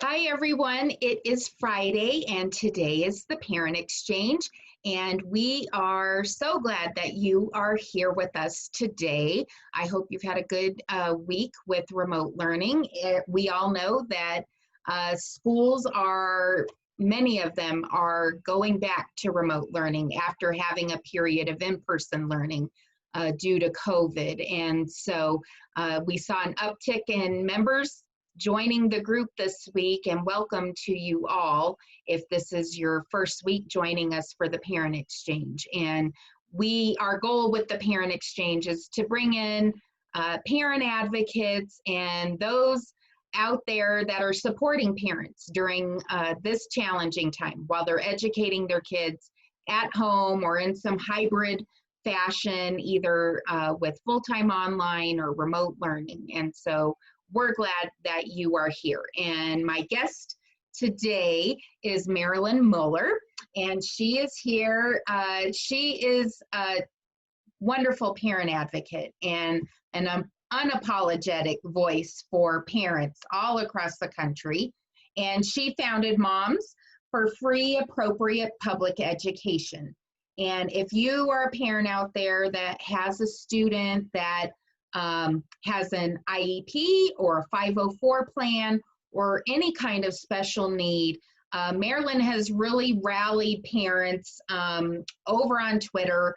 Hi, everyone. It is Friday, and today is the Parent Exchange. And we are so glad that you are here with us today. I hope you've had a good week with remote learning. We all know that schools many of them are going back to remote learning after having a period of in-person learning due to COVID. And so we saw an uptick in members joining the group this week, and welcome to you all if this is your first week joining us for the Parent Exchange. And our goal with the Parent Exchange is to bring in parent advocates and those out there that are supporting parents during this challenging time while they're educating their kids at home or in some hybrid fashion, either with full-time online or remote learning. And so we're glad that you are here. And my guest today is Marilyn Muller, and she is here. She is a wonderful parent advocate and an unapologetic voice for parents all across the country. And she founded Moms for Free Appropriate Public Education. And if you are a parent out there that has a student that has an IEP or a 504 plan or any kind of special need, Marilyn has really rallied parents over on Twitter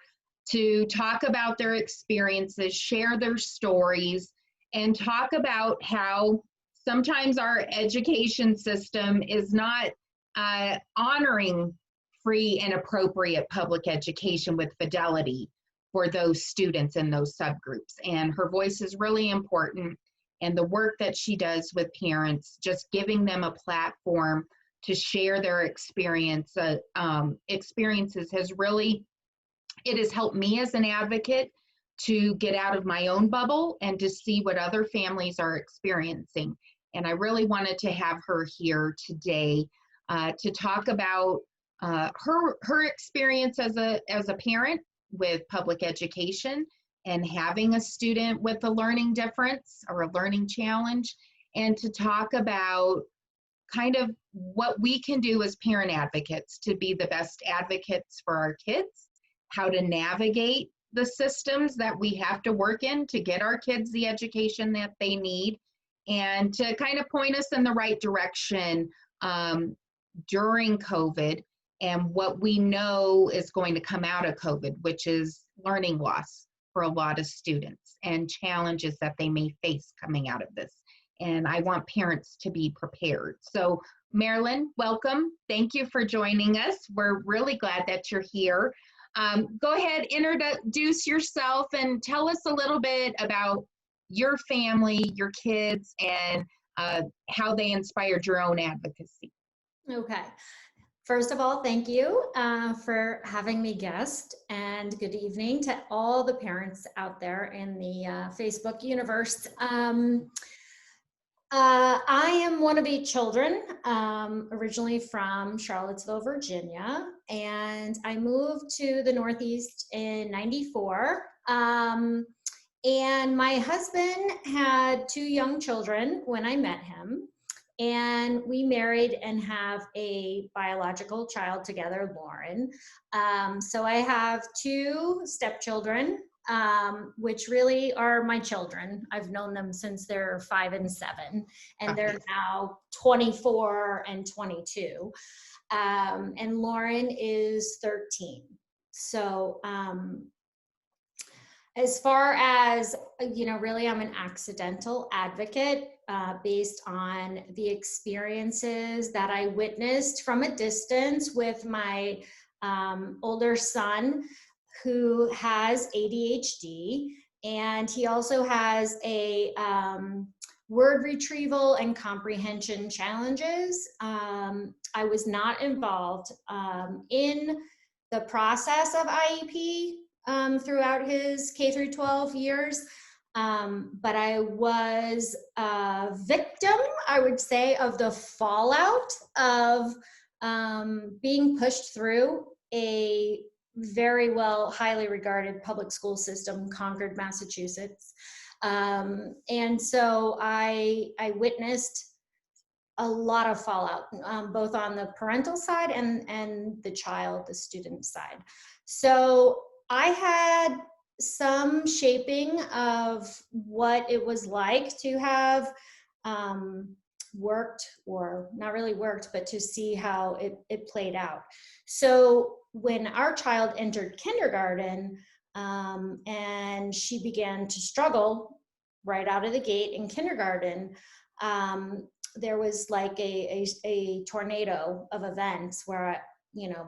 to talk about their experiences, share their stories, and talk about how sometimes our education system is not honoring free and appropriate public education with fidelity for those students in those subgroups. And her voice is really important. And the work that she does with parents, just giving them a platform to share their experiences it has helped me as an advocate to get out of my own bubble and to see what other families are experiencing. And I really wanted to have her here today to talk about her experience as a parent with public education and having a student with a learning difference or a learning challenge, and to talk about kind of what we can do as parent advocates to be the best advocates for our kids, how to navigate the systems that we have to work in to get our kids the education that they need, and to kind of point us in the right direction during COVID and what we know is going to come out of COVID, which is learning loss for a lot of students and challenges that they may face coming out of this. And I want parents to be prepared. So Marilyn, welcome. Thank you for joining us. We're really glad that you're here. Go ahead, introduce yourself and tell us a little bit about your family, your kids, and how they inspired your own advocacy. Okay. First of all, thank you for having me guest, and good evening to all the parents out there in the Facebook universe. I am one of 8 children, originally from Charlottesville, Virginia, and I moved to the Northeast in '94. And my husband had 2 young children when I met him. And we married and have a biological child together, Lauren. So I have 2 stepchildren, which really are my children. I've known them since they're 5 and 7, and they're now 24 and 22. And Lauren is 13. So as far as, really I'm an accidental advocate based on the experiences that I witnessed from a distance with my older son, who has ADHD, and he also has a word retrieval and comprehension challenges. I was not involved in the process of IEP throughout his K through 12 years. But I was a victim, I would say, of the fallout of being pushed through a very highly regarded public school system, Concord, Massachusetts. And so I witnessed a lot of fallout, both on the parental side and the child, the student side. So I had some shaping of what it was like to have worked, or not really worked, but to see how it played out. So when our child entered kindergarten, and she began to struggle right out of the gate in kindergarten, there was like a tornado of events where,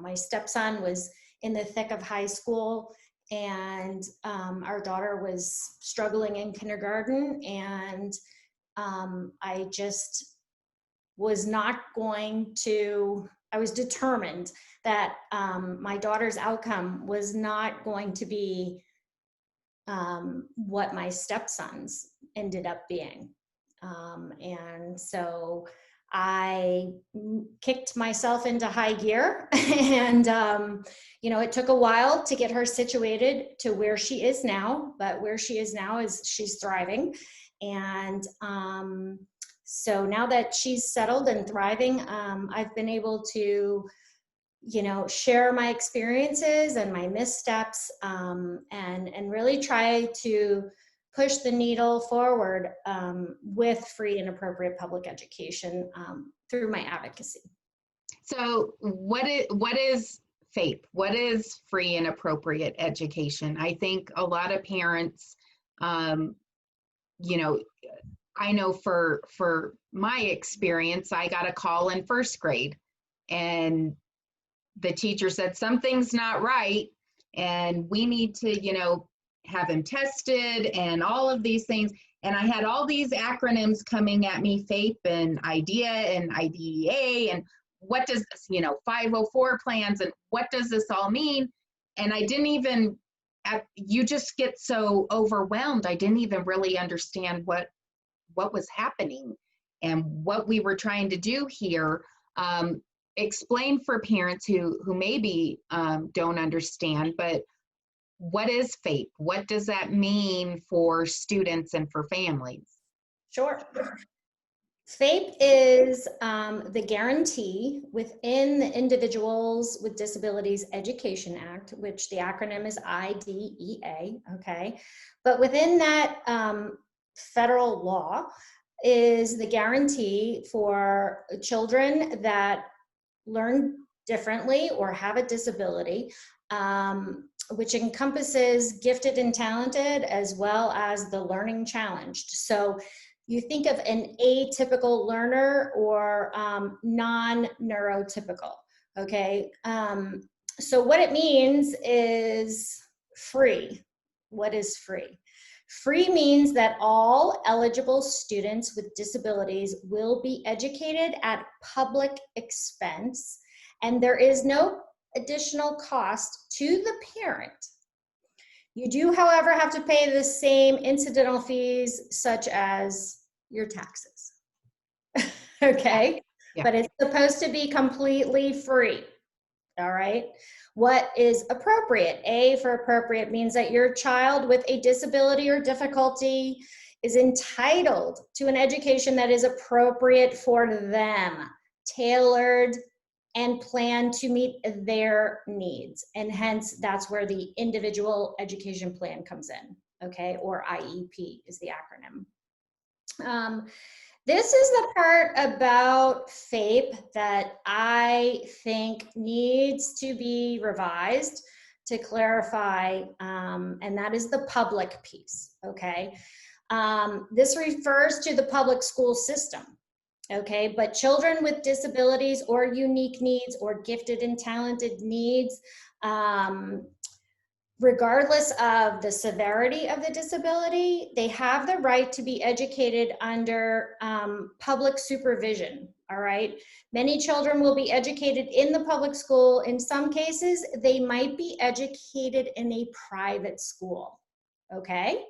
my stepson was in the thick of high school, and our daughter was struggling in kindergarten, and I just was not going to, I was determined that my daughter's outcome was not going to be what my stepson's ended up being. And so I kicked myself into high gear and, it took a while to get her situated to where she is now, but where she is now is she's thriving. And so now that she's settled and thriving, I've been able to share my experiences and my missteps, and really try to push the needle forward with free and appropriate public education through my advocacy. So what is FAPE? What is free and appropriate education? I think a lot of parents, I know for my experience, I got a call in first grade, and the teacher said something's not right, and we need to, have him tested and all of these things. And I had all these acronyms coming at me, FAPE and IDEA and IDEA, and what does this, 504 plans, and what does this all mean? And I didn't even, you just get so overwhelmed. I didn't even really understand what was happening and what we were trying to do here. Explain for parents who maybe don't understand, but what is FAPE? What does that mean for students and for families? Sure. FAPE is the guarantee within the Individuals with Disabilities Education Act, which the acronym is IDEA, okay? But within that federal law is the guarantee for children that learn differently or have a disability, which encompasses gifted and talented as well as the learning challenged. So you think of an atypical learner or non-neurotypical, okay? So what it means is free. What is free? Free means that all eligible students with disabilities will be educated at public expense, and there is no additional cost to the parent. You do, however, have to pay the same incidental fees such as your taxes. Okay? Yeah. But it's supposed to be completely free. All right? What is appropriate? A for appropriate means that your child with a disability or difficulty is entitled to an education that is appropriate for them, tailored and planned to meet their needs. And hence, that's where the individual education plan comes in, okay? Or IEP is the acronym. This is the part about FAPE that I think needs to be revised to clarify, and that is the public piece, okay? This refers to the public school system, okay? But children with disabilities or unique needs or gifted and talented needs, regardless of the severity of the disability, they have the right to be educated under public supervision, all right? Many children will be educated in the public school. In some cases, they might be educated in a private school, okay?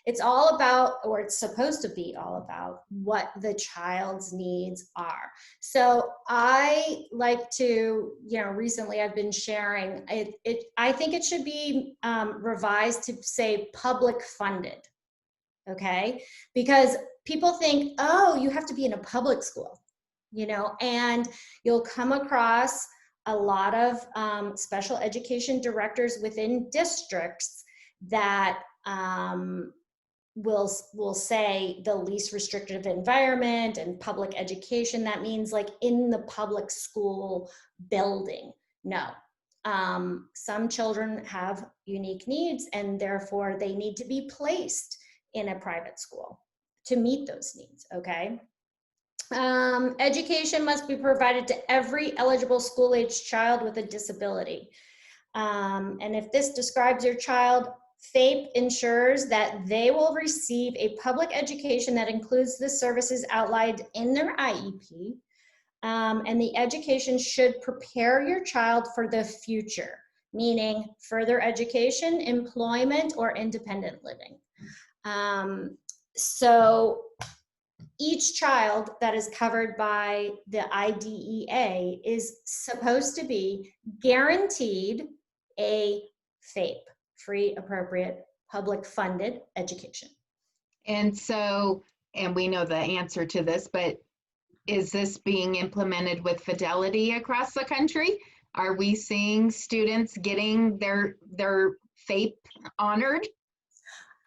It's all about, or it's supposed to be all about, what the child's needs are. So I like to, recently I've been sharing, I think it should be revised to say public funded, okay? Because people think, oh, you have to be in a public school. and you'll come across a lot of special education directors within districts that will say the least restrictive environment and public education. That means like in the public school building. No. Some children have unique needs, and therefore they need to be placed in a private school to meet those needs, okay? Education must be provided to every eligible school-age child with a disability. And if this describes your child, FAPE ensures that they will receive a public education that includes the services outlined in their IEP. And the education should prepare your child for the future, meaning further education, employment, or independent living. So each child that is covered by the IDEA is supposed to be guaranteed a FAPE, free, appropriate, public funded education. And so, and we know the answer to this, but is this being implemented with fidelity across the country? Are we seeing students getting their FAPE honored?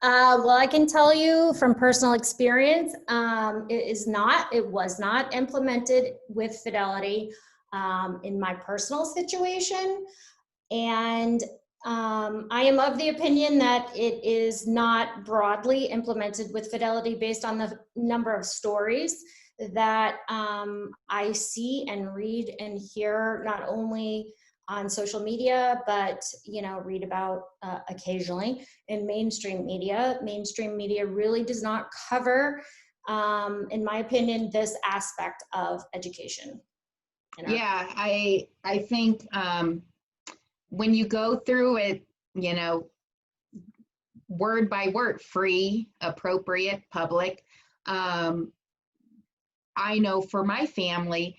Well, I can tell you from personal experience, it was not implemented with fidelity in my personal situation. And I am of the opinion that it is not broadly implemented with fidelity based on the number of stories that I see and read and hear, not only on social media, but read about occasionally in mainstream media. Mainstream media really does not cover, in my opinion, this aspect of education. Yeah, I think when you go through it, word by word, free, appropriate, public. I know for my family,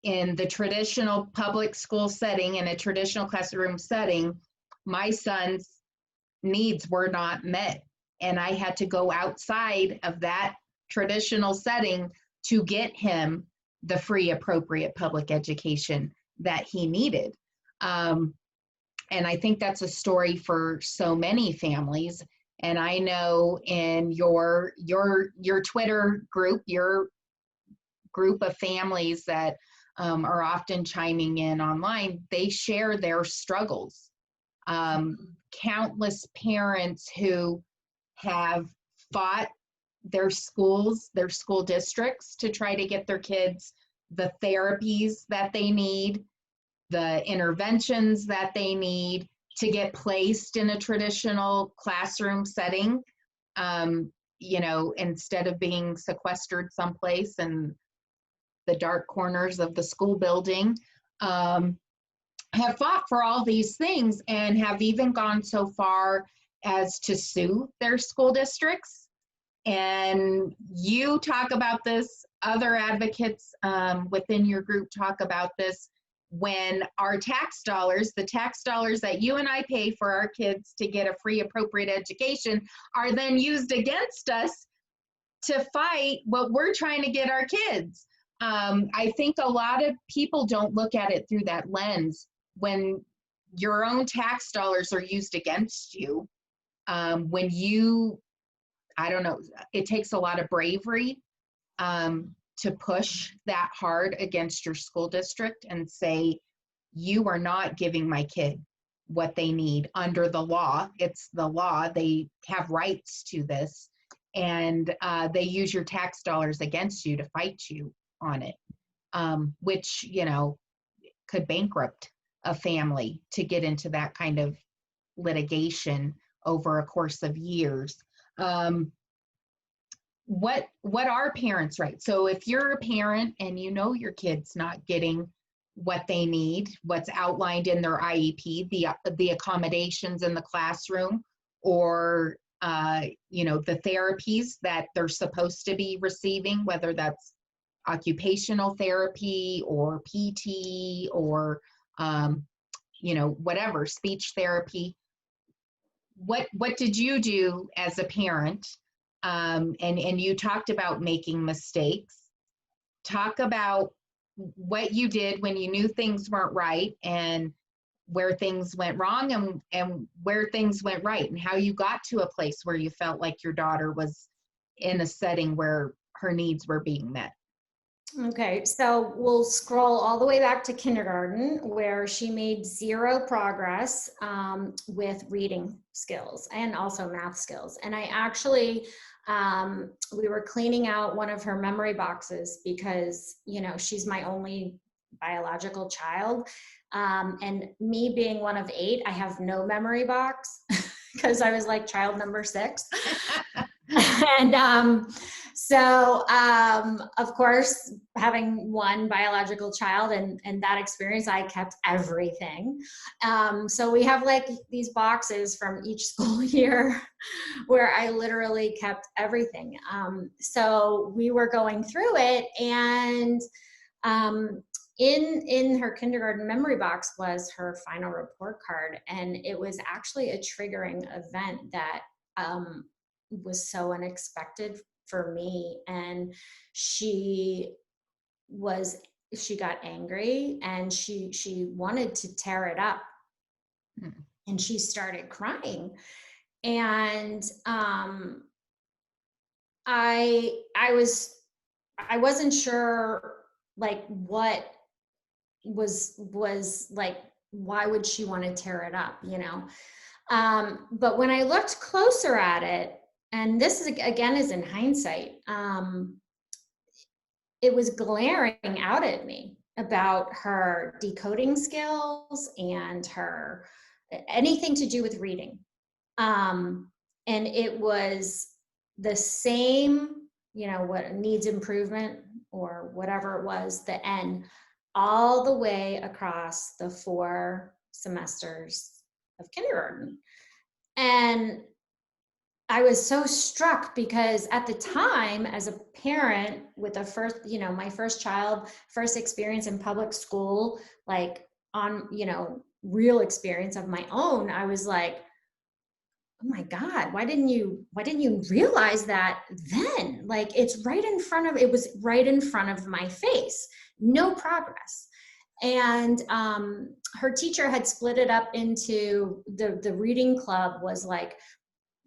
in the traditional public school setting, in a traditional classroom setting, my son's needs were not met. And I had to go outside of that traditional setting to get him the free, appropriate public education that he needed. And I think that's a story for so many families. And I know in your Twitter group, your group of families that are often chiming in online, they share their struggles. Countless parents who have fought their schools, their school districts to try to get their kids the therapies that they need, the interventions that they need to get placed in a traditional classroom setting, instead of being sequestered someplace in the dark corners of the school building, have fought for all these things and have even gone so far as to sue their school districts. And you talk about this, other advocates within your group talk about this, when our tax dollars, the tax dollars that you and I pay for our kids to get a free, appropriate education, are then used against us to fight what we're trying to get our kids. I think a lot of people don't look at it through that lens. When your own tax dollars are used against you, when you, I don't know, it takes a lot of bravery to push that hard against your school district and say, you are not giving my kid what they need under the law. It's the law. They have rights to this. And they use your tax dollars against you to fight you on it, which, could bankrupt a family to get into that kind of litigation over a course of years. What are parents' rights? So if you're a parent and you know your kid's not getting what they need, what's outlined in their IEP, the accommodations in the classroom, or the therapies that they're supposed to be receiving, whether that's occupational therapy or PT or whatever, speech therapy. What did you do as a parent? And you talked about making mistakes. talk about what you did when you knew things weren't right, and where things went wrong, and where things went right, and how you got to a place where you felt like your daughter was in a setting where her needs were being met. Okay, so we'll scroll all the way back to kindergarten, where she made zero progress with reading skills and also math skills. And I actually, we were cleaning out one of her memory boxes because, you know, she's my only biological child. And me being one of 8, I have no memory box because I was like child number 6. And of course, having one biological child and that experience, I kept everything. So we have like these boxes from each school year where I literally kept everything. So we were going through it, and in her kindergarten memory box was her final report card, and it was actually a triggering event that was so unexpected for me. And she got angry, and she wanted to tear it up. And she started crying, and I wasn't sure like what was like, why would she want to tear it up, you know? But when I looked closer at it, and this is again is in hindsight, it was glaring out at me about her decoding skills and her anything to do with reading. And it was the same, you know, what needs improvement or whatever it was, the N, all the way across the 4 semesters of kindergarten. And I was so struck because at the time, as a parent with a first, you know, my first child, first experience in public school, like on, you know, real experience of my own, I was like, oh my God, why didn't you realize that then? Like it was right in front of my face, no progress. And her teacher had split it up into the reading club was like,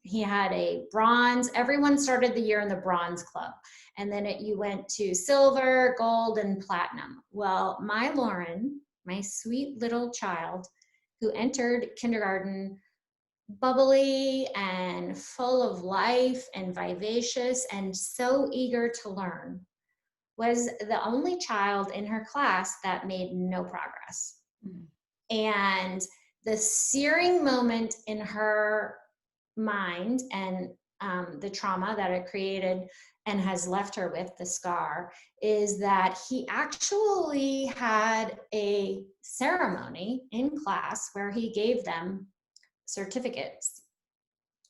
he had a bronze, everyone started the year in the bronze club. And then you went to silver, gold, and platinum. Well, my Lauren, my sweet little child who entered kindergarten bubbly and full of life and vivacious and so eager to learn, was the only child in her class that made no progress. And the searing moment in her mind and the trauma that it created and has left her with, the scar, is that he actually had a ceremony in class where he gave them certificates.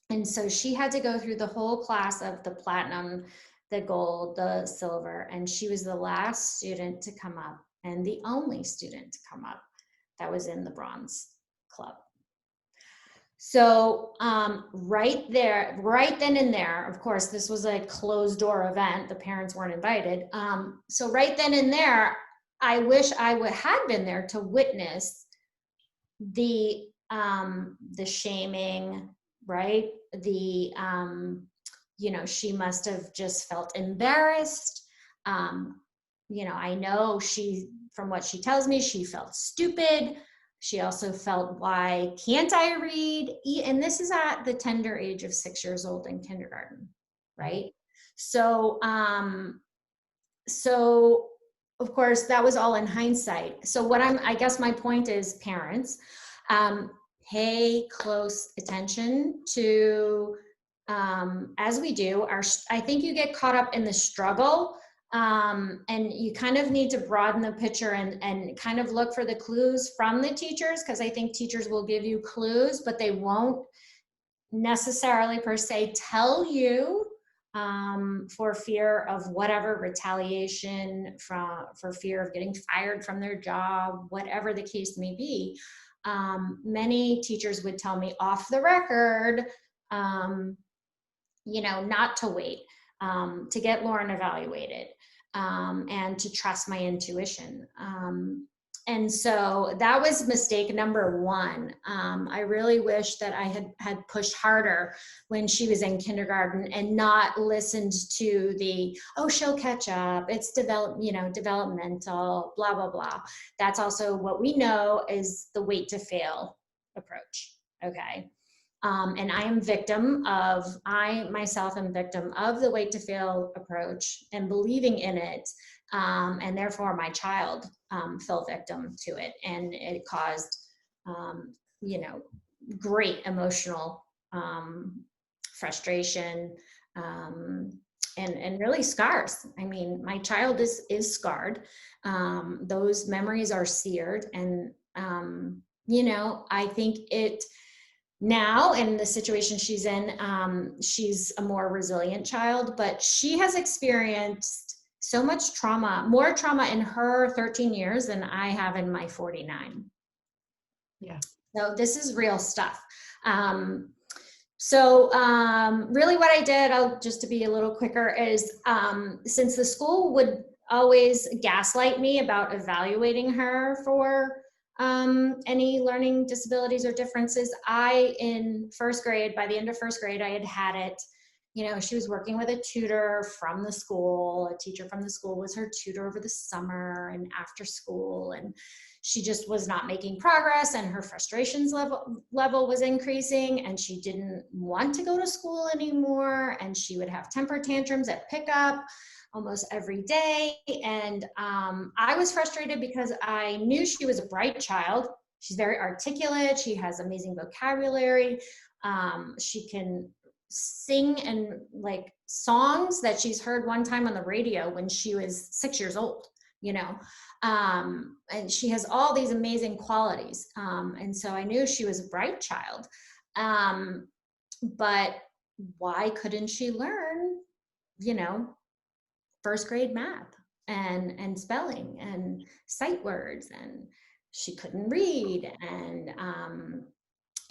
And so she had to go through the whole class of the platinum, the gold, the silver, and she was the last student to come up and the only student to come up that was in the bronze club. So right then and there, of course, this was a closed door event. The parents weren't invited. So right then and there, I wish I had been there to witness the shaming, right? You know, she must have just felt embarrassed. You know, I know from what she tells me, she felt stupid. She also felt, why can't I read? And this is at the tender age of 6 years old in kindergarten, right? So, of course, that was all in hindsight. So I guess my point is, parents, pay close attention to, as we do, I think you get caught up in the struggle. And you kind of need to broaden the picture and kind of look for the clues from the teachers, because I think teachers will give you clues, but they won't necessarily per se tell you, for fear of whatever retaliation, for fear of getting fired from their job, whatever the case may be. Many teachers would tell me off the record, you know, not to wait, to get Lauren evaluated. and to trust my intuition. And so that was mistake number one. I really wish that I had pushed harder when she was in kindergarten and not listened to the, oh, she'll catch up. It's developmental, blah, blah, blah. That's also what we know is the wait to fail approach. Okay. And I myself am victim of the wait to fail approach and believing in it. And therefore my child fell victim to it. And it caused, great emotional frustration and really scars. I mean, my child is scarred. Those memories are seared. And, I think now in the situation she's in, she's a more resilient child, but she has experienced so much trauma, more trauma in her 13 years than I have in my 49. Yeah. So this is real stuff. Really what I did, just to be a little quicker, is since the school would always gaslight me about evaluating her for any learning disabilities or differences, in first grade, by the end of first grade, I had it. She was working with a tutor from the school. A teacher from the school was her tutor over the summer and after school. And she just was not making progress, and her frustrations level was increasing, and she didn't want to go to school anymore. And she would have temper tantrums at pickup almost every day. And I was frustrated because I knew she was a bright child. She's very articulate. She has amazing vocabulary. She can sing and like songs that she's heard one time on the radio when she was 6 years old, and she has all these amazing qualities. And so I knew she was a bright child. But why couldn't she learn, first grade math and spelling and sight words? And she couldn't read. And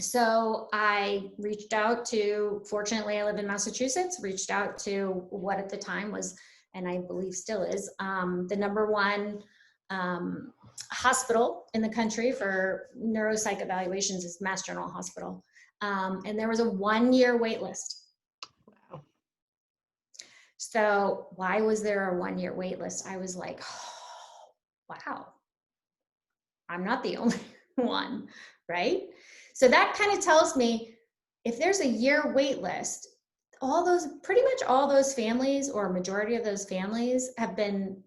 so I reached out to, fortunately I live in Massachusetts, reached out to what at the time was, and I believe still is, the number one hospital in the country for neuropsych evaluations is Mass General Hospital. And there was a 1-year wait list. So why was there a 1-year wait list? I was like, oh, wow, I'm not the only one, right? So that kind of tells me if there's a year wait list, pretty much all those families, or majority of those families, have been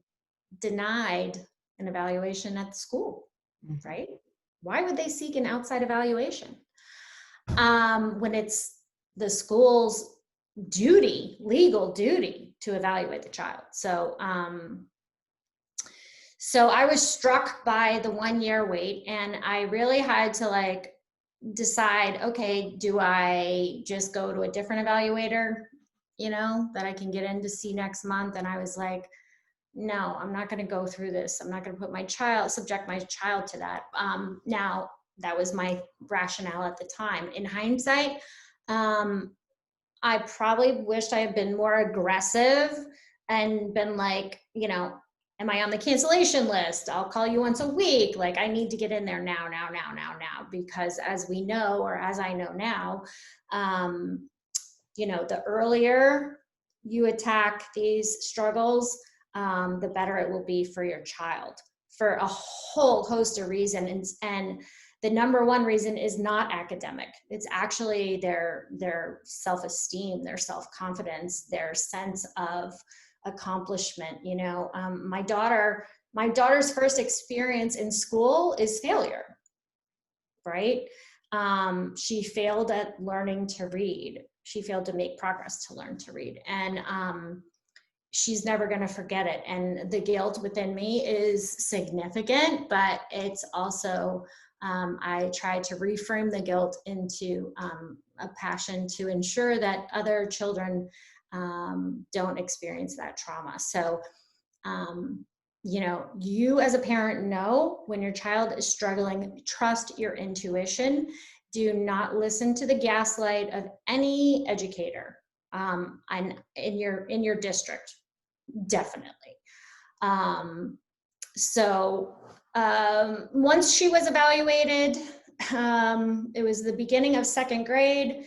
denied an evaluation at the school, right? Why would they seek an outside evaluation when it's the school's legal duty to evaluate the child? So I was struck by the 1-year wait, and I really had to decide, okay, do I just go to a different evaluator, that I can get in to see next month? And I was like, no, I'm not going to go through this. I'm not going to subject my child to that. Now, that was my rationale at the time. In hindsight, I probably wished I had been more aggressive and been like, am I on the cancellation list? I'll call you once a week. I need to get in there now, because as we know, or as I know now, the earlier you attack these struggles, the better it will be for your child for a whole host of reasons. And the number one reason is not academic. It's actually their self-esteem, their self-confidence, their sense of accomplishment. My daughter's first experience in school is failure, right? She failed at learning to read. She failed to make progress to learn to read. And she's never going to forget it. And the guilt within me is significant, but it's also, I try to reframe the guilt into a passion to ensure that other children don't experience that trauma. So, you as a parent know when your child is struggling, trust your intuition. Do not listen to the gaslight of any educator in your district. Definitely. So once she was evaluated, it was the beginning of second grade.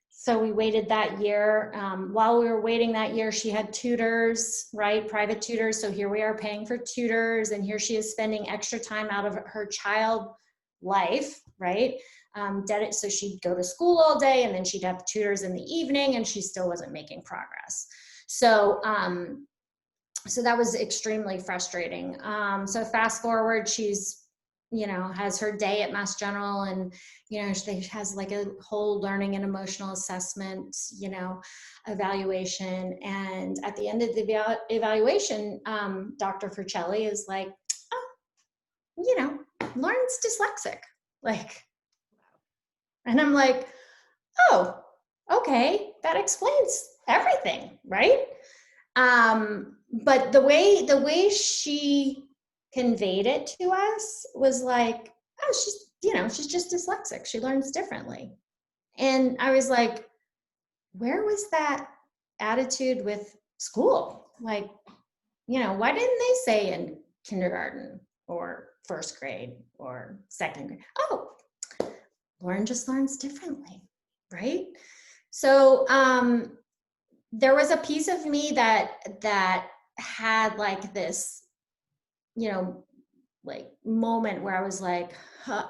So we waited that year. While we were waiting that year, she had tutors, right? Private tutors. So here we are paying for tutors, and here she is spending extra time out of her child life, right? So she'd go to school all day, and then she'd have tutors in the evening, and she still wasn't making progress. So that was extremely frustrating. So fast forward, she's, has her day at Mass General, and, she has like a whole learning and emotional assessment, evaluation. And at the end of the evaluation, Dr. Fricelli is like, oh, Lauren's dyslexic. Like, and I'm like, oh, okay, that explains everything, right? But the way she conveyed it to us was like, oh, she's just dyslexic. She learns differently. And I was like, where was that attitude with school? Like, why didn't they say in kindergarten or first grade or second grade? Oh, Lauren just learns differently, right? So, there was a piece of me that had like this, like moment where I was like, huh,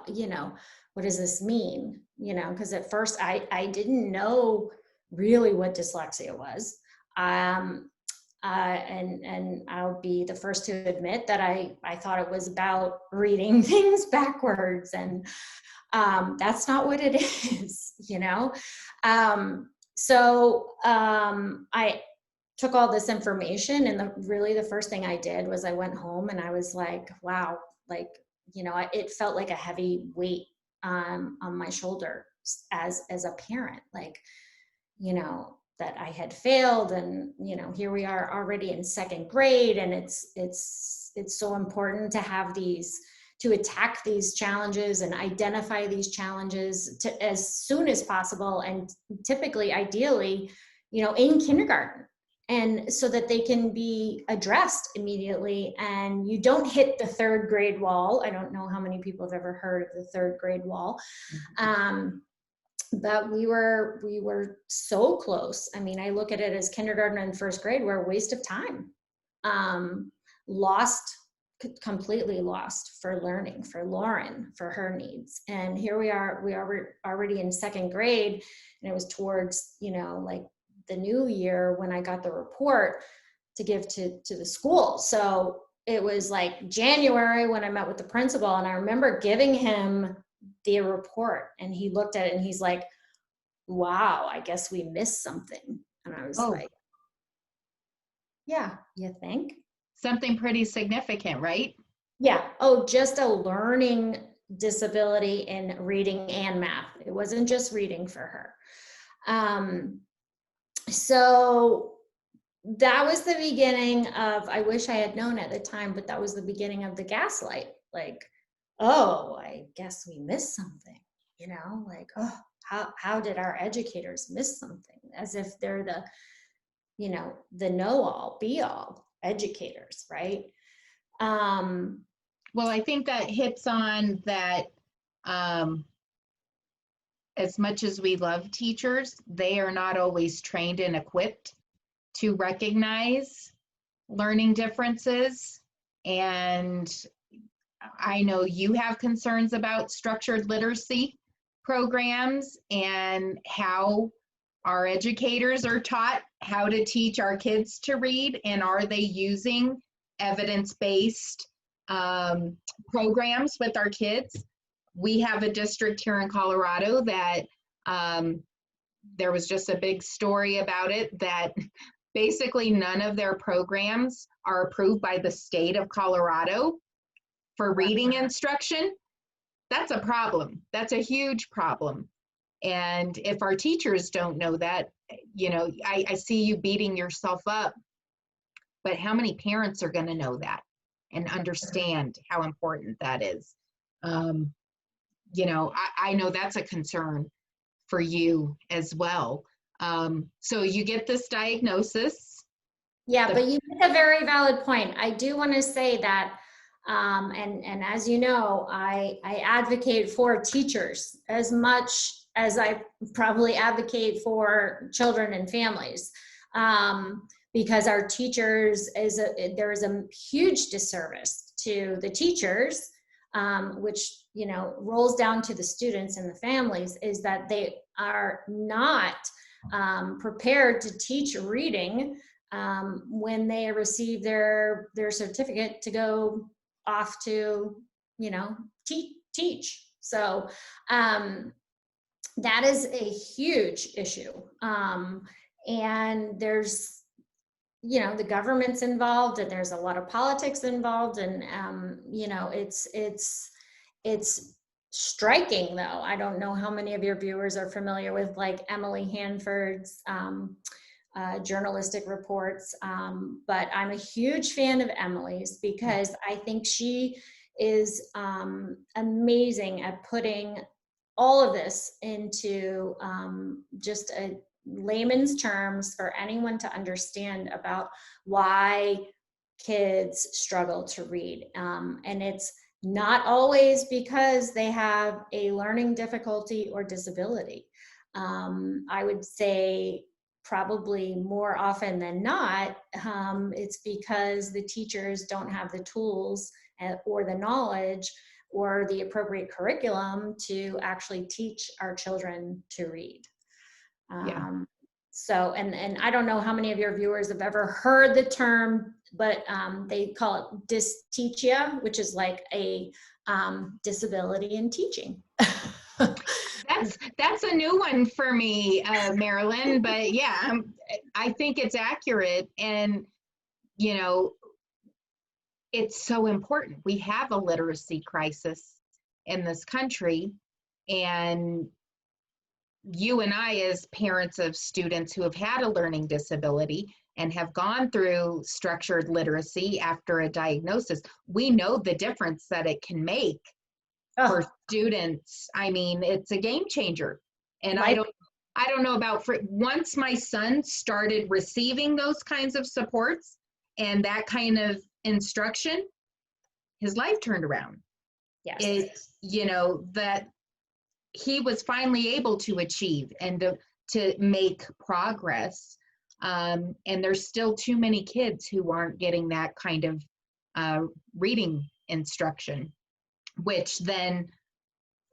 what does this mean? Because at first I didn't know really what dyslexia was. And I'll be the first to admit that I thought it was about reading things backwards, and that's not what it is, So I took all this information, and the first thing I did was I went home and I was like, wow, like, it felt like a heavy weight on my shoulder as a parent, like, that I had failed, and, here we are already in second grade, and it's so important to have to attack these challenges and identify these challenges as soon as possible, and typically, ideally, in kindergarten, and so that they can be addressed immediately, and you don't hit the third grade wall. I don't know how many people have ever heard of the third grade wall. But we were so close. I mean, I look at it as kindergarten and first grade were a waste of time. Completely lost for learning, for Lauren, for her needs. And here we are already in second grade, and it was towards, like the new year when I got the report to give to the school. So it was like January when I met with the principal, and I remember giving him the report, and he looked at it and he's like, wow, I guess we missed something. And I was like, yeah, you think? Something pretty significant, right? Yeah. Oh, just a learning disability in reading and math. It wasn't just reading for her. So that was the beginning of, I wish I had known at the time, but that was the beginning of the gaslight. Like, oh, I guess we missed something, like, oh, how did our educators miss something? As if they're the, the know-all, be-all educators, right? Well, I think that hits on that, as much as we love teachers, they are not always trained and equipped to recognize learning differences. And I know you have concerns about structured literacy programs and how our educators are taught how to teach our kids to read, and are they using evidence-based programs with our kids. We have a district here in Colorado that there was just a big story about it, that basically none of their programs are approved by the state of Colorado for reading instruction. That's a problem. That's a huge problem. And if our teachers don't know that, I see you beating yourself up, but how many parents are going to know that and understand how important that is? I know that's a concern for you as well. So you get this diagnosis. Yeah, The, but you make a very valid point. I do want to say that, and as you know, I advocate for teachers as much as I probably advocate for children and families, because our teachers there is a huge disservice to the teachers, which rolls down to the students and the families, is that they are not prepared to teach reading when they receive their certificate to go off to teach. So that is a huge issue, and there's the government's involved, and there's a lot of politics involved, and it's striking. Though I don't know how many of your viewers are familiar with like Emily Hanford's journalistic reports, but I'm a huge fan of Emily's because I think she is amazing at putting all of this into just a layman's terms for anyone to understand about why kids struggle to read. And it's not always because they have a learning difficulty or disability. I would say probably more often than not, it's because the teachers don't have the tools or the knowledge or the appropriate curriculum to actually teach our children to read. yeah. So, and I don't know how many of your viewers have ever heard the term, but they call it dysteachia, which is like a disability in teaching. That's a new one for me, Marilyn, but yeah, I think it's accurate. And, you know, it's so important. We have a literacy crisis in this country, and you and I, as parents of students who have had a learning disability and have gone through structured literacy after a diagnosis, we know the difference that it can make for students. I mean, it's a game changer. And I don't know about once my son started receiving those kinds of supports and that kind of instruction, his life turned around. Yes. That he was finally able to achieve and to make progress. And there's still too many kids who aren't getting that kind of reading instruction, which then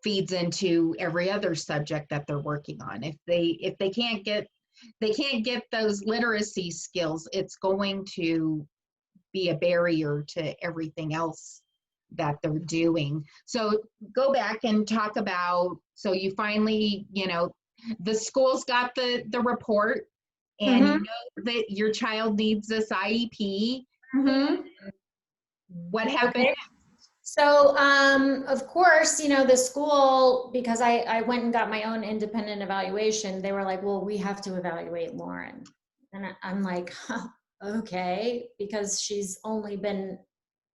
feeds into every other subject that they're working on. If they can't get those literacy skills, it's going to be a barrier to everything else that they're doing. So go back and talk about, so you finally, the school's got the report, and you know that your child needs this IEP. What happened? Okay. So, of course, the school, because I went and got my own independent evaluation, they were like, well, we have to evaluate Lauren. And I'm like, huh, okay, because she's only been,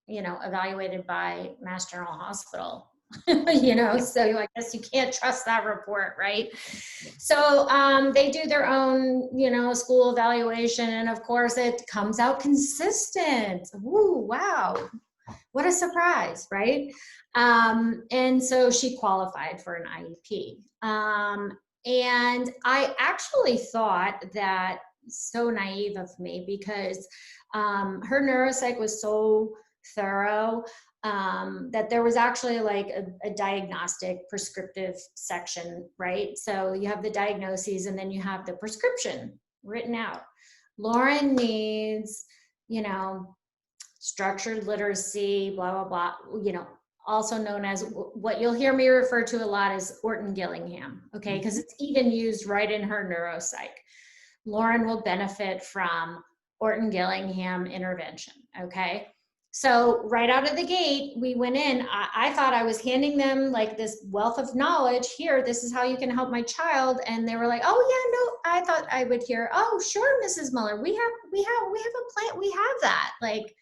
evaluated by Mass General Hospital, so I guess you can't trust that report, right? So they do their own, school evaluation, and of course it comes out consistent. Ooh, wow. What a surprise, right? And so she qualified for an IEP. And I actually thought that, so naive of me, because her neuropsych was so thorough that there was actually like a diagnostic prescriptive section, right? So you have the diagnoses and then you have the prescription written out. Lauren needs, structured literacy, blah, blah, blah, also known as what you'll hear me refer to a lot as Orton-Gillingham, okay? Because it's even used right in her neuropsych. Lauren will benefit from Orton-Gillingham intervention, okay? So right out of the gate, we went in, I thought I was handing them like this wealth of knowledge. Here, this is how you can help my child. And they were like, oh yeah, no, I thought I would hear, oh, sure, Mrs. Muller, we have a plan, we have that. Like,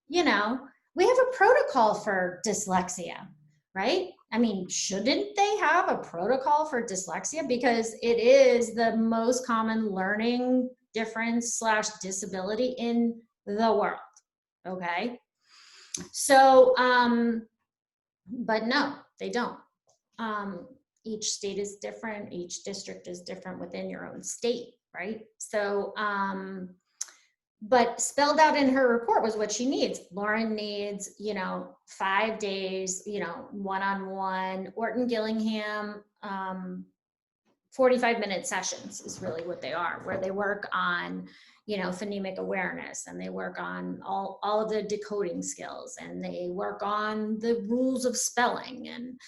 we have a protocol for dyslexia, right? I mean, shouldn't they have a protocol for dyslexia? Because it is the most common learning difference / disability in the world. Okay. So, but no, they don't. Each state is different. Each district is different within your own state, right? So, but spelled out in her report was what she needs. Lauren needs, 5 days, one-on-one. Orton Gillingham, 45-minute sessions is really what they are, where they work on, phonemic awareness, and they work on all of the decoding skills, and they work on the rules of spelling. And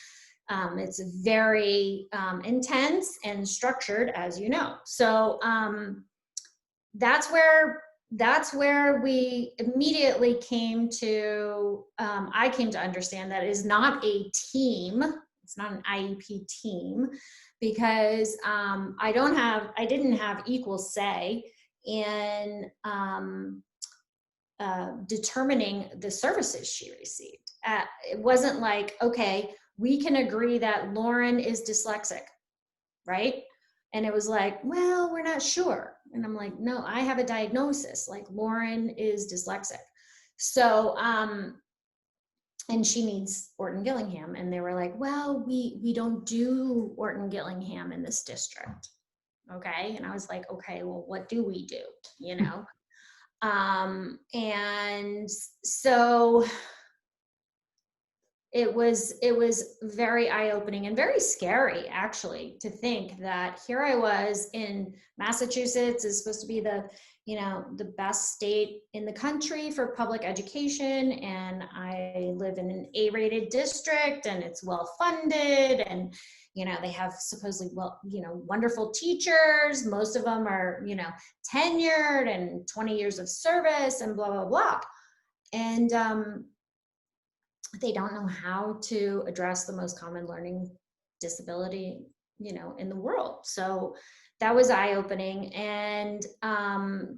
it's very intense and structured, as you know. So that's where we immediately came to, I came to understand that it is not a team. It's not an IEP team, because I didn't have equal say in determining the services she received. It wasn't like, okay, we can agree that Lauren is dyslexic, right? And it was like, well, we're not sure. And I'm like, no, I have a diagnosis, like Lauren is dyslexic. So, and she needs Orton Gillingham. And they were like, well, we don't do Orton Gillingham in this district. Okay. And I was like, okay, well, what do we do? And so it was very eye-opening and very scary, actually, to think that here I was in Massachusetts, is supposed to be the best state in the country for public education, and I live in an A-rated district, and it's well funded, and they have supposedly wonderful teachers. Most of them are tenured and 20 years of service and blah blah blah, and they don't know how to address the most common learning disability, in the world. So that was eye-opening. And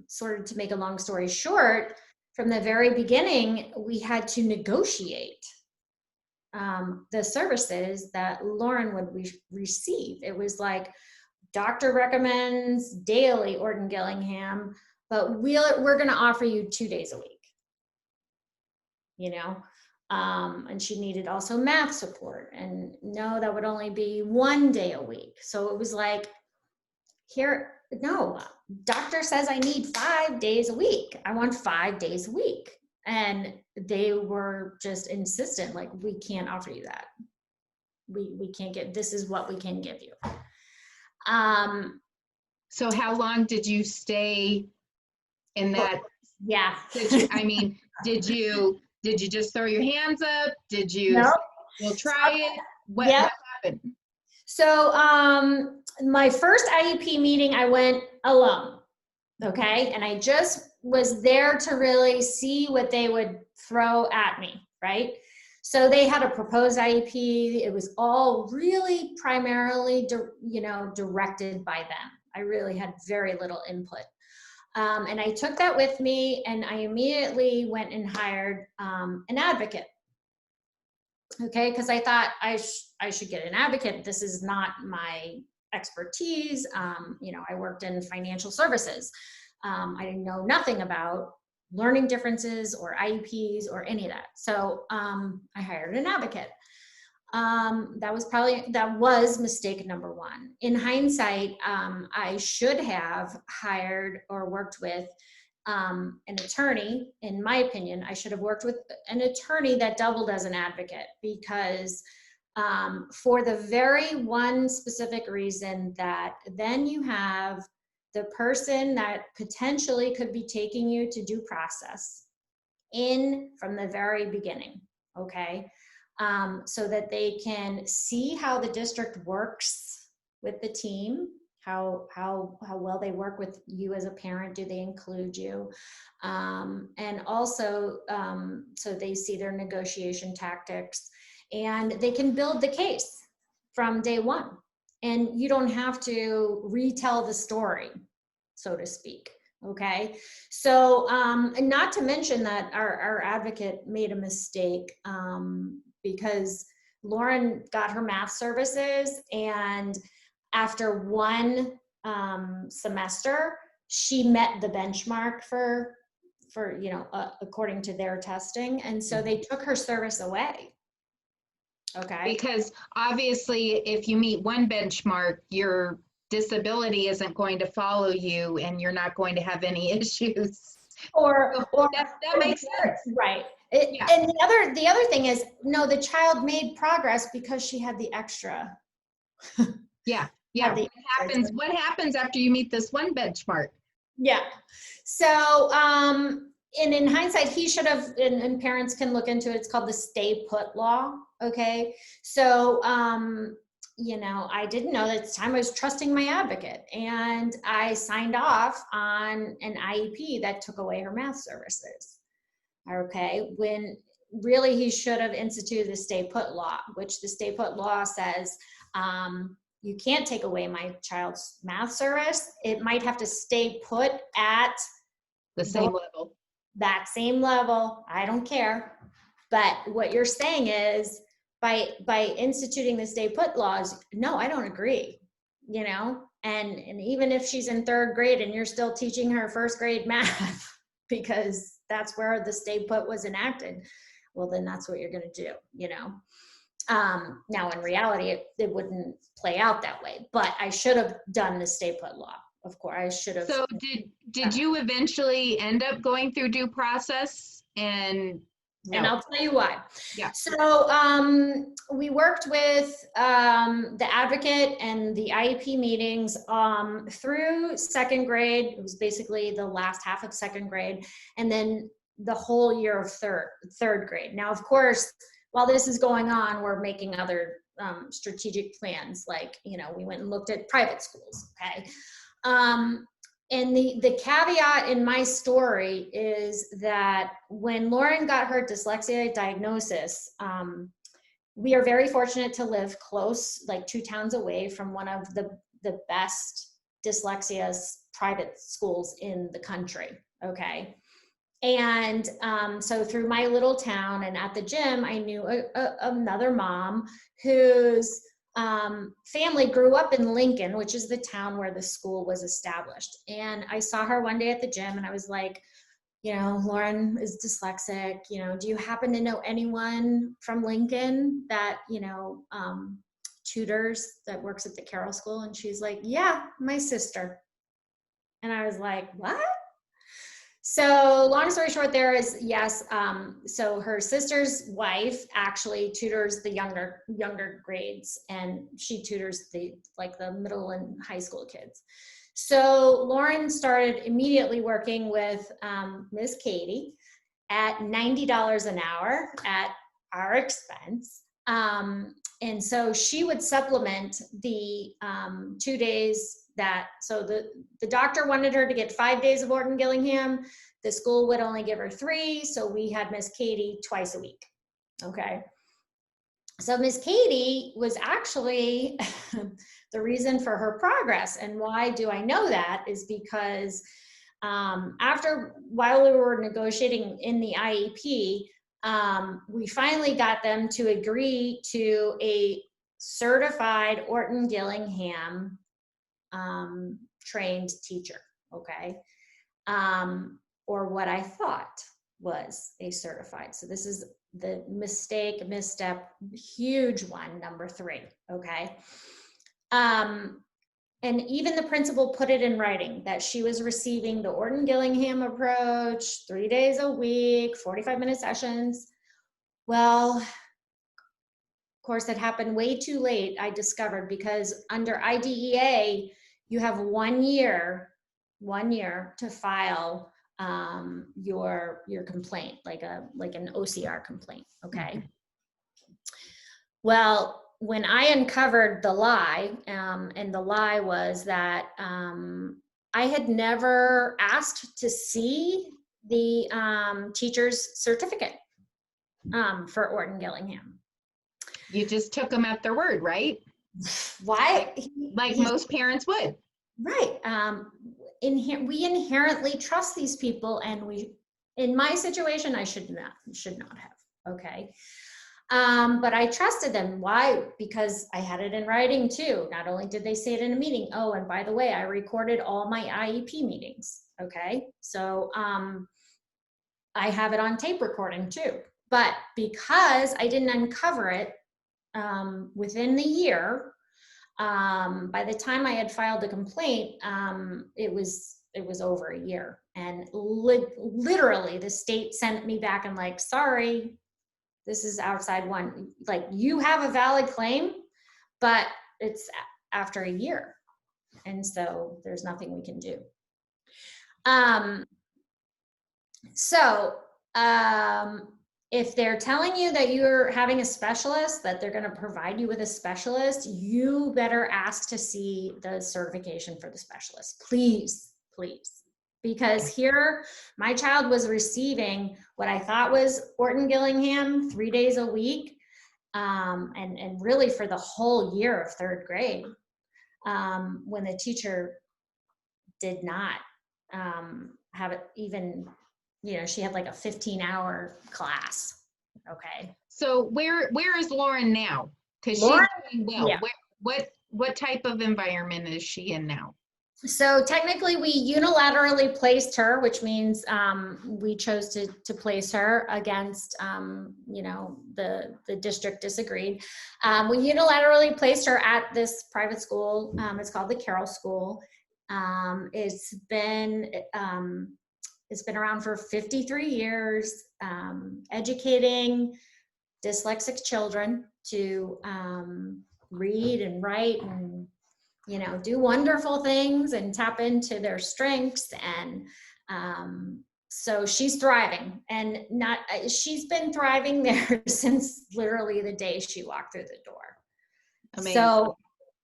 sort of to make a long story short, from the very beginning, we had to negotiate the services that Lauren would receive. It was like, doctor recommends daily Orton Gillingham, but we're going to offer you 2 days a week. And she needed also math support, and no, that would only be 1 day a week. So it was like, no, doctor says I need 5 days a week. I want 5 days a week. And they were just insistent, like, we can't offer you that. We can't this is what we can give you. So how long did you stay in that? Yeah. Did you just throw your hands up? Did you No. say, we'll try it? What happened? So my first IEP meeting, I went alone. Okay. And I just was there to really see what they would throw at me. Right. So they had a proposed IEP. It was all really primarily, directed by them. I really had very little input. And I took that with me, and I immediately went and hired an advocate. Okay, because I thought I should get an advocate. This is not my expertise. I worked in financial services. I didn't know nothing about learning differences or IEPs or any of that. So I hired an advocate. That was mistake number one. In hindsight, I should have hired or worked with an attorney. In my opinion, I should have worked with an attorney that doubled as an advocate, because for the very one specific reason that then you have the person that potentially could be taking you to due process in from the very beginning, okay? So that they can see how the district works with the team, how well they work with you as a parent. Do they include you? And also, so they see their negotiation tactics, and they can build the case from day one. And you don't have to retell the story, so to speak. Okay. So, and not to mention that our advocate made a mistake, because Lauren got her math services, and after one semester, she met the benchmark for according to their testing. And so they took her service away. Okay. Because obviously if you meet one benchmark, your disability isn't going to follow you and you're not going to have any issues. Or that makes sense. Right. Yeah. And the other thing is, no, the child made progress because she had the extra. Yeah. What happens after you meet this one benchmark? Yeah. So, and in hindsight, he should have, and parents can look into it. It's called the stay put law. Okay. So, I didn't know that at the time. I was trusting my advocate, and I signed off on an IEP that took away her math services. Okay. When really he should have instituted the stay put law, which the stay put law says, you can't take away my child's math service. It might have to stay put at the same level. That same level. I don't care. But what you're saying is by instituting the stay put laws, no, I don't agree. And even if she's in 3rd grade and you're still teaching her 1st grade math because that's where the stay put was enacted, well, then that's what you're going to do, Now, in reality, it wouldn't play out that way, but I should have done the stay put law. Of course, I should have. So did you eventually end up going through due process? And I'll tell you why. Yeah. So we worked with the advocate and the IEP meetings through 2nd grade. It was basically the last half of 2nd grade, and then the whole year of third grade. Now, of course, while this is going on, we're making other strategic plans. Like, we went and looked at private schools. Okay. And the caveat in my story is that when Lauren got her dyslexia diagnosis, we are very fortunate to live close, like 2 towns away from one of the best dyslexia private schools in the country. Okay. And so through my little town and at the gym, I knew another mom whose family grew up in Lincoln, which is the town where the school was established. And I saw her one day at the gym and I was like, Lauren is dyslexic, do you happen to know anyone from Lincoln that, tutors, that works at the Carroll School? And she's like, yeah, my sister. And I was like, what? So long story short, there is, yes. So her sister's wife actually tutors the younger grades, and she tutors the middle and high school kids. So Lauren started immediately working with Miss Katie at $90 an hour at our expense. And so she would supplement the 2 days so the doctor wanted her to get 5 days of Orton Gillingham. The school would only give her 3. So we had Miss Katie twice a week. Okay. So Miss Katie was actually the reason for her progress. And why do I know that is because while we were negotiating in the IEP, we finally got them to agree to a certified Orton Gillingham trained teacher, okay? Or what I thought was a certified. So this is the misstep, huge one, number 3, okay? And even the principal put it in writing that she was receiving the Orton Gillingham approach, 3 days a week, 45-minute sessions. Well, of course, it happened way too late, I discovered, because under IDEA, you have 1 year to file your complaint, like an OCR complaint. Okay. Mm-hmm. Well, when I uncovered the lie, and the lie was that I had never asked to see the teacher's certificate for Orton Gillingham. You just took them at their word, right? Why? Like most parents would. Right. We inherently trust these people, and in my situation, I should not have. Okay. But I trusted them. Why? Because I had it in writing too. Not only did they say it in a meeting, oh, and by the way, I recorded all my IEP meetings. Okay. So I have it on tape recording too. But because I didn't uncover it within the year, by the time I had filed the complaint, it was over a year. And literally the state sent me back and like, sorry, this is outside one. Like, you have a valid claim, but it's after a year. And so there's nothing we can do. If they're telling you that you're having a specialist, that they're going to provide you with a specialist, you better ask to see the certification for the specialist. Please, please. Because here, my child was receiving what I thought was Orton Gillingham 3 days a week, and really for the whole year of third grade, when the teacher did not have it even, she had like a 15-hour class. Okay. So where is Lauren now? Because she's doing well. Yeah. What type of environment is she in now? So technically we unilaterally placed her, which means we chose to place her against, the district disagreed. We unilaterally placed her at this private school. It's called the Carroll School. It's been around for 53 years, educating dyslexic children to read and write and do wonderful things and tap into their strengths. And so she's thriving, and she's been thriving there since literally the day she walked through the door. Amazing. So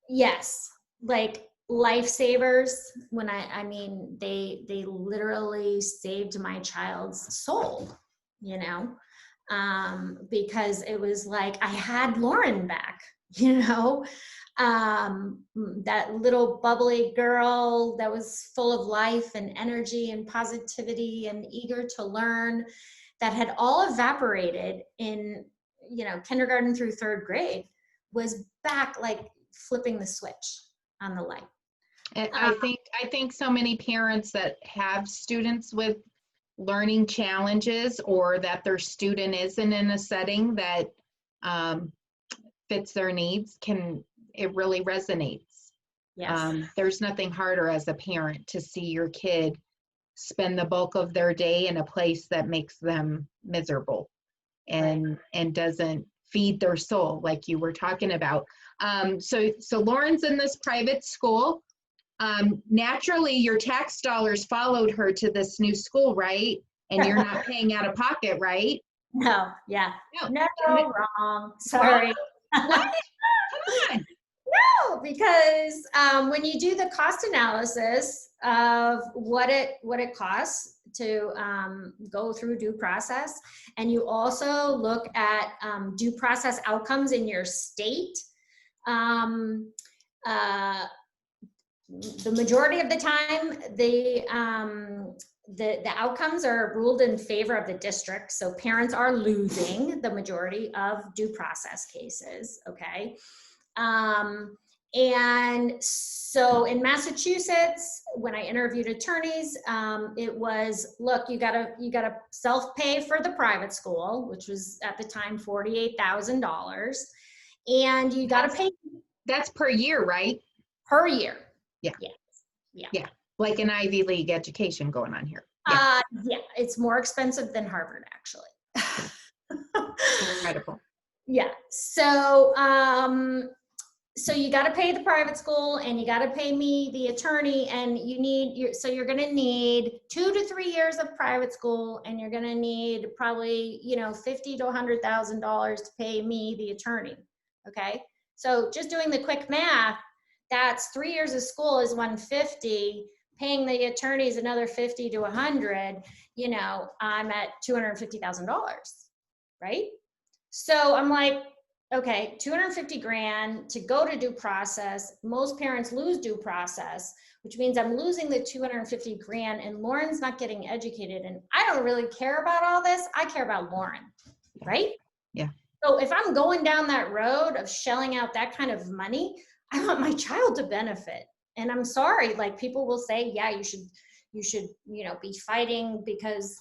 yes, like lifesavers, when they literally saved my child's soul, because it was like I had Lauren back, that little bubbly girl that was full of life and energy and positivity and eager to learn, that had all evaporated in, kindergarten through third grade, was back, like flipping the switch on the light. And I think so many parents that have students with learning challenges, or that their student isn't in a setting that fits their needs, it really resonates. Yes. There's nothing harder as a parent to see your kid spend the bulk of their day in a place that makes them miserable and doesn't feed their soul, like you were talking about. So Lauren's in this private school. Naturally, your tax dollars followed her to this new school, right? And you're not paying out of pocket, right? No, yeah. No, wrong. Sorry. What? Come on. No, because when you do the cost analysis of what it costs to go through due process, and you also look at due process outcomes in your state, the majority of the time, the outcomes are ruled in favor of the district. So parents are losing the majority of due process cases, okay? And so in Massachusetts, when I interviewed attorneys, it was, look, you gotta self-pay for the private school, which was at the time $48,000, and you gotta pay. That's per year, right? Per year. Yeah. Yeah. Like an Ivy League education going on here. Yeah, it's more expensive than Harvard, actually. Incredible. Yeah. So, so you got to pay the private school, and you got to pay me, the attorney, and so you're going to need 2 to 3 years of private school, and you're going to need probably, $50,000 to $100,000 to pay me, the attorney. Okay. So just doing the quick math, that's 3 years of school is $150, paying the attorneys another $50 to $100, I'm at $250,000, right? So I'm like, okay, $250,000 to go to due process. Most parents lose due process, which means I'm losing the $250,000, and Lauren's not getting educated. And I don't really care about all this. I care about Lauren, right? Yeah. So if I'm going down that road of shelling out that kind of money, I want my child to benefit. And I'm sorry, like people will say, yeah, you should, be fighting because,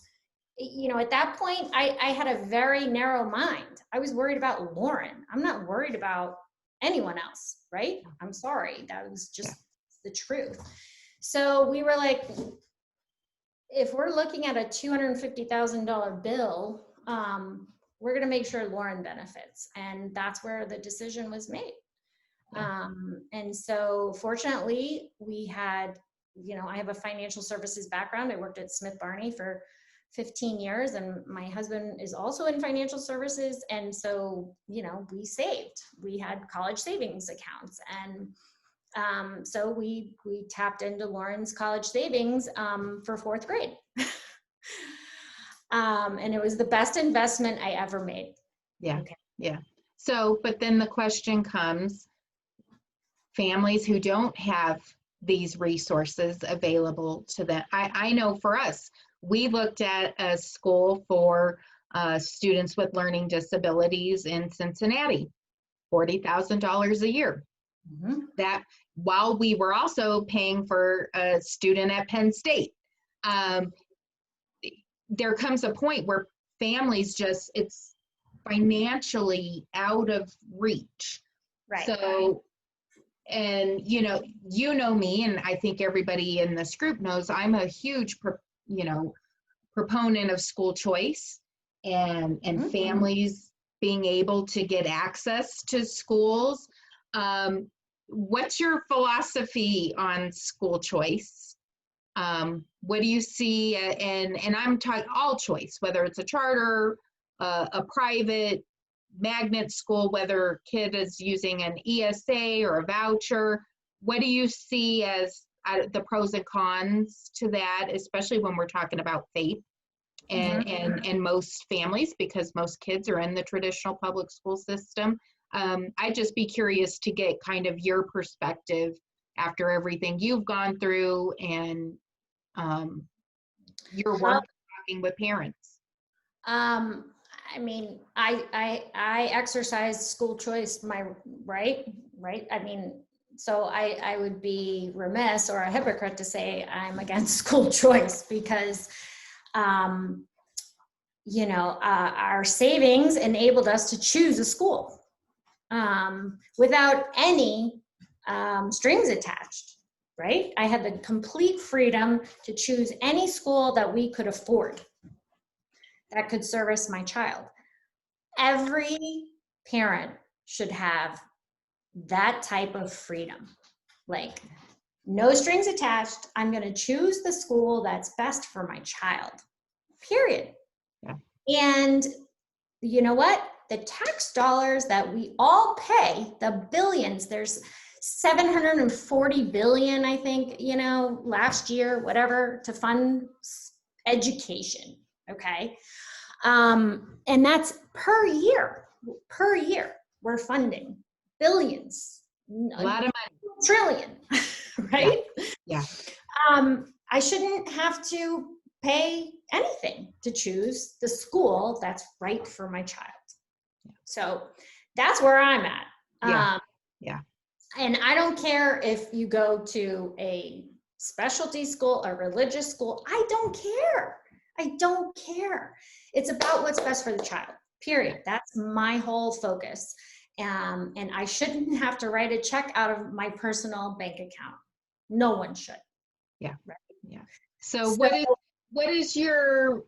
at that point, I had a very narrow mind. I was worried about Lauren. I'm not worried about anyone else, right? I'm sorry. That was just the truth. So we were like, if we're looking at a $250,000 bill, we're going to make sure Lauren benefits. And that's where the decision was made. And so fortunately we had, I have a financial services background. I worked at Smith Barney for 15 years and my husband is also in financial services. And so, we saved, we had college savings accounts. And so we tapped into Lauren's college savings for fourth grade. And it was the best investment I ever made. Yeah. Okay. Yeah. So, but then the question comes, families who don't have these resources available to them. I know for us, we looked at a school for students with learning disabilities in Cincinnati, $40,000 a year. Mm-hmm. That while we were also paying for a student at Penn State, there comes a point where families it's financially out of reach. Right. So, and you know me, and I think everybody in this group knows I'm a huge, proponent of school choice and mm-hmm. families being able to get access to schools. What's your philosophy on school choice? What do you see? And I'm talking all choice, whether it's a charter, a private, magnet school, whether kid is using an ESA or a voucher. What do you see as the pros and cons to that, especially when we're talking about faith and, mm-hmm. and most families, because most kids are in the traditional public school system? I'd just be curious to get kind of your perspective after everything you've gone through and your work talking with parents. I mean, I exercise school choice, my right. I mean, so I would be remiss or a hypocrite to say I'm against school choice because, our savings enabled us to choose a school without any strings attached, right? I had the complete freedom to choose any school that we could afford that could service my child. Every parent should have that type of freedom. Like, no strings attached. I'm going to choose the school that's best for my child, period. Yeah. And you know what? The tax dollars that we all pay, the billions, there's 740 billion, I think, last year, whatever, to fund education. Okay. And that's per year, we're funding billions, a lot of money, trillion, right? Yeah. I shouldn't have to pay anything to choose the school that's right for my child. So that's where I'm at. Yeah. And I don't care if you go to a specialty school, a religious school. I don't care. It's about what's best for the child, period. That's my whole focus. And I shouldn't have to write a check out of my personal bank account. No one should. Yeah. Right. Yeah. So what is your,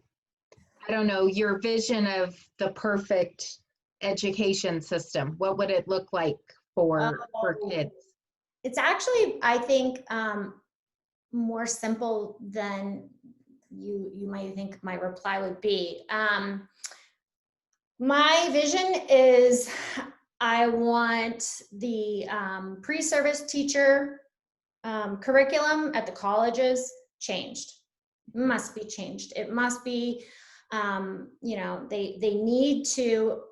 your vision of the perfect education system? What would it look like for kids? It's actually, I think, more simple than you might think my reply would be. My vision is I want the pre-service teacher curriculum at the colleges changed. It must be changed. It must be, they need to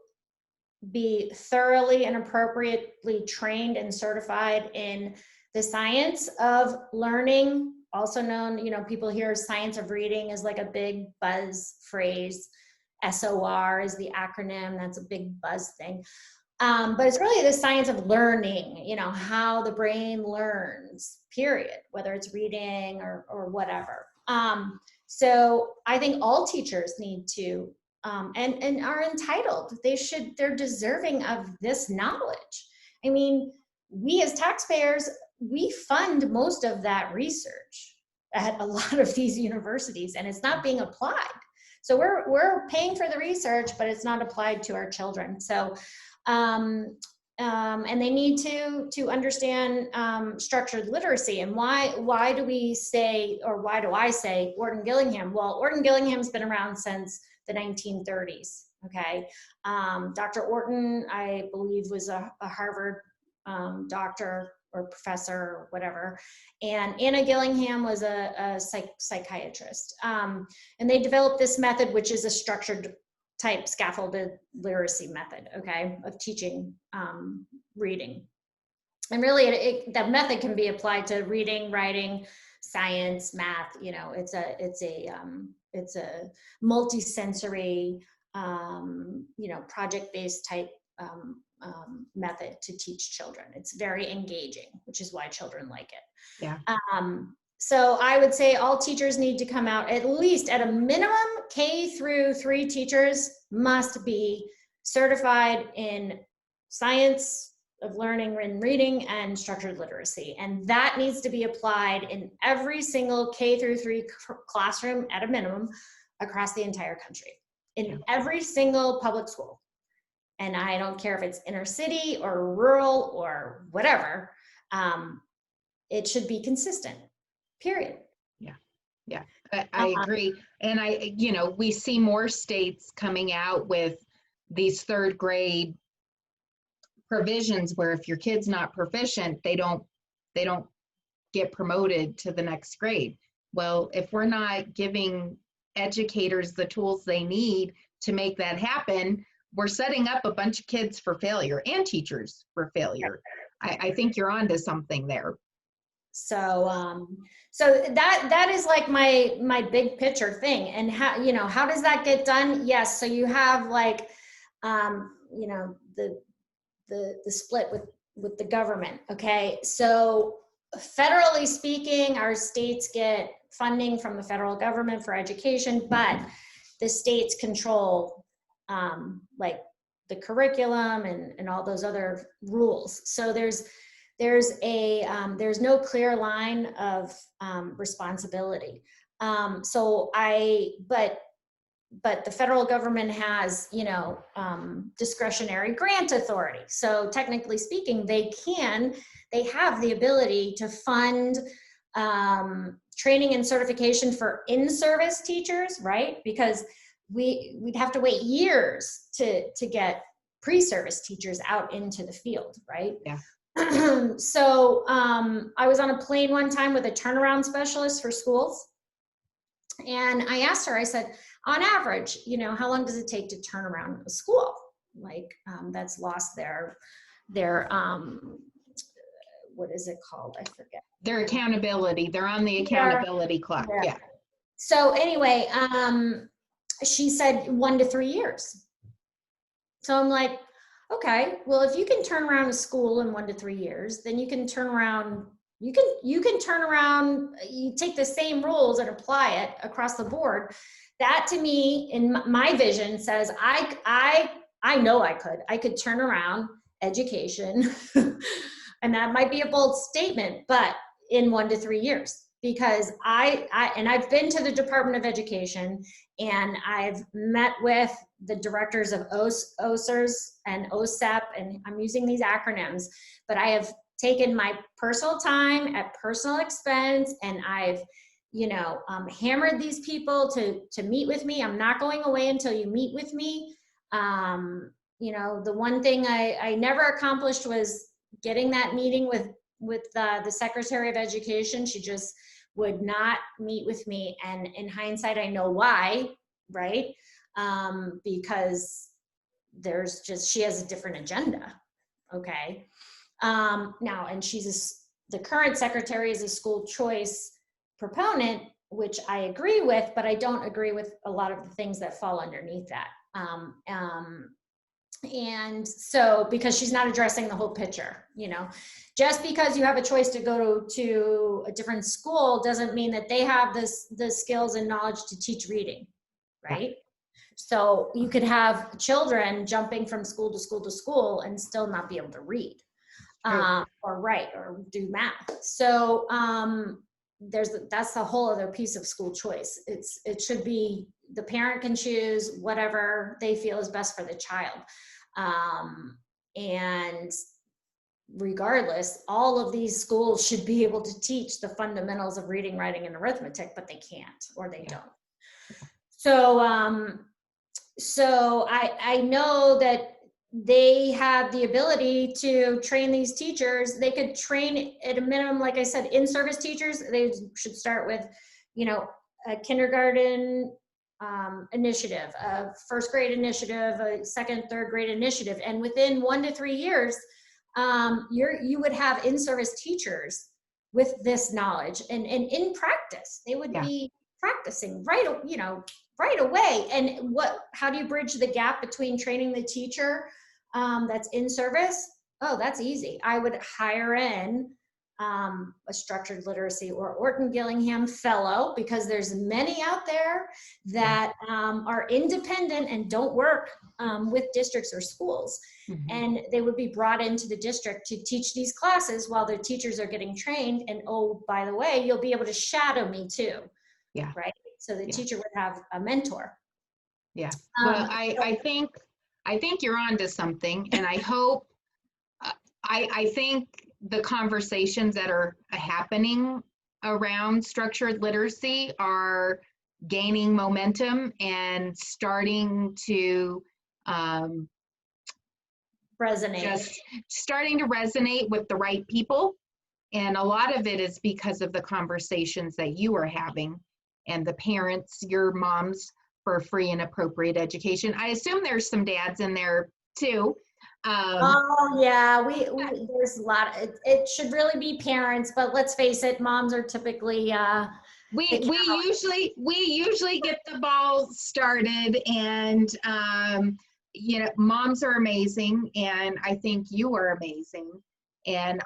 be thoroughly and appropriately trained and certified in the science of learning, also known, people hear science of reading as like a big buzz phrase. SOR is the acronym. That's a big buzz thing. But it's really the science of learning, you know, how the brain learns, period, whether it's reading or whatever. So I think all teachers need to, and are entitled. They're deserving of this knowledge. I mean, we as taxpayers, we fund most of that research at a lot of these universities, and it's not being applied. So we're paying for the research, but it's not applied to our children. So, and they need to understand structured literacy. And why do we say, or why do I say Orton Gillingham? Well, Orton Gillingham's been around since the 1930s. Okay, Dr. Orton, I believe, was a Harvard doctor or professor or whatever, and Anna Gillingham was a psychiatrist. And they developed this method, which is a structured type scaffolded literacy method, okay, of teaching reading. And really, that method can be applied to reading, writing, science, math. You know, it's a multi-sensory, you know, project-based type method to teach children. It's very engaging, which is why children like it. Yeah. So I would say all teachers need to come out, at least at a minimum, K-3 teachers must be certified in science of learning and reading and structured literacy. And that needs to be applied in every single K-3 classroom at a minimum across the entire country, in every single public school. And I don't care if it's inner city or rural or whatever, it should be consistent, period. Yeah, I agree. And you know, we see more states coming out with these third grade provisions where if your kid's not proficient, they don't get promoted to the next grade. Well, if we're not giving educators the tools they need to make that happen, we're setting up a bunch of kids for failure and teachers for failure. I think you're onto something there. So, so that is like my big picture thing. And how, you know, how does that get done? Yes. So you have like, you know, the split with the government. Okay. So federally speaking, our states get funding from the federal government for education, but the states control, like the curriculum and all those other rules. So there's no clear line of responsibility. But the federal government has, you know, discretionary grant authority. So technically speaking, they have the ability to fund training and certification for in-service teachers, right? Because we'd have to wait years to get pre-service teachers out into the field, right? Yeah. So I was on a plane one time with a turnaround specialist for schools. And I asked her, I said, on average, you know, how long does it take to turn around a school? Like that's lost their what is it called? I forget. Their accountability. They're on the accountability clock. Yeah. So anyway, she said 1 to 3 years. So I'm like, okay, well, if you can turn around a school in 1 to 3 years, then you can turn around, you can turn around, you take the same rules and apply it across the board. That to me, in my vision, says I know I could turn around education, and that might be a bold statement, but in 1 to 3 years, because I've been to the Department of Education, and I've met with the directors of OSERS and OSEP, and I'm using these acronyms, but I have taken my personal time at personal expense, and I've, you know, hammered these people to meet with me. I'm not going away until you meet with me. You know, the one thing I never accomplished was getting that meeting with the Secretary of Education. She just would not meet with me. And in hindsight, I know why, right? Because she has a different agenda. Okay. Now, and the current secretary is a school choice proponent. which I agree with, but I don't agree with a lot of the things that fall underneath that. And so, because she's not addressing the whole picture, just because you have a choice to go to a different school doesn't mean that they have the skills and knowledge to teach reading, right? Yeah. So you could have children jumping from school to school to school and still not be able to read, or write or do math. So that's the whole other piece of school choice. It should be the parent can choose whatever they feel is best for the child. And regardless, all of these schools should be able to teach the fundamentals of reading, writing, and arithmetic, but they can't, or they don't. So I know that they have the ability to train these teachers. They could train at a minimum, like I said, in-service teachers. They should start with, a kindergarten initiative, a first grade initiative, a second, third grade initiative. And within 1 to 3 years, you would have in-service teachers with this knowledge and in practice. They would be practicing right away. And how do you bridge the gap between training the teacher that's in service? Oh, that's easy. I would hire in a structured literacy or Orton Gillingham fellow, because there's many out there that are independent and don't work with districts or schools. Mm-hmm. And they would be brought into the district to teach these classes while their teachers are getting trained. And oh, by the way, you'll be able to shadow me too. Yeah. Right. So the teacher would have a mentor. Yeah. Well, I think you're onto something, and I hope, I think the conversations that are happening around structured literacy are gaining momentum and starting to resonate. Just starting to resonate with the right people. And a lot of it is because of the conversations that you are having and the parents, your moms, for free and appropriate education. I assume there's some dads in there too. Oh yeah, there's a lot. It should really be parents, but let's face it, moms are typically. We usually get the ball started, and moms are amazing, and I think you are amazing. And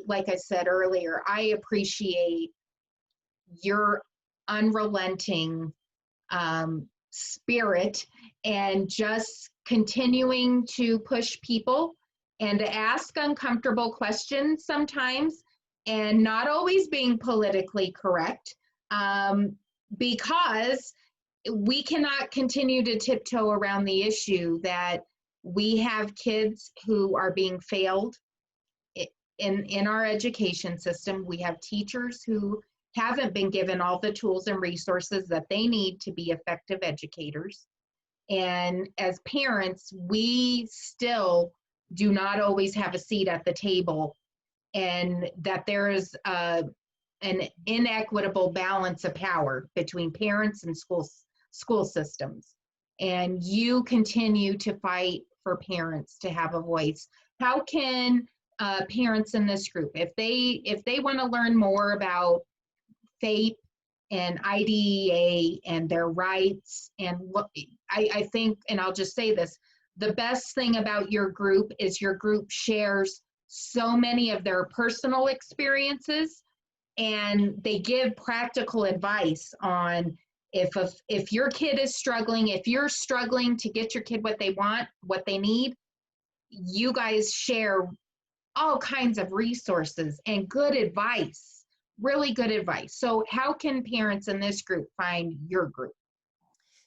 like I said earlier, I appreciate your unrelenting spirit and just continuing to push people and to ask uncomfortable questions sometimes, and not always being politically correct, because we cannot continue to tiptoe around the issue that we have kids who are being failed in our education system. We have teachers who haven't been given all the tools and resources that they need to be effective educators. And as parents, we still do not always have a seat at the table, and that there is an inequitable balance of power between parents and school systems. And you continue to fight for parents to have a voice. How can parents in this group, if they want to learn more about FAPE and IDEA and their rights, and I think, and I'll just say this, the best thing about your group is your group shares so many of their personal experiences, and they give practical advice on if your kid is struggling, if you're struggling to get your kid what they want, what they need, you guys share all kinds of resources and good advice. Really good advice. So how can parents in this group find your group?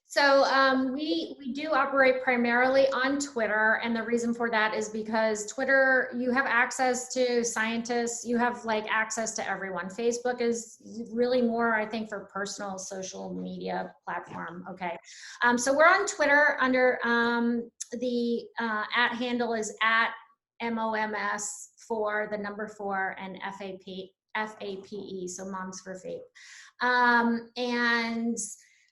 So we do operate primarily on Twitter, and the reason for that is because Twitter, you have access to scientists, you have access to everyone. Facebook is really more, I think, for personal social media platform. Okay, so we're on Twitter under the @ handle is @MOMS for the number 4 and FAPE, so Moms for FAPE. And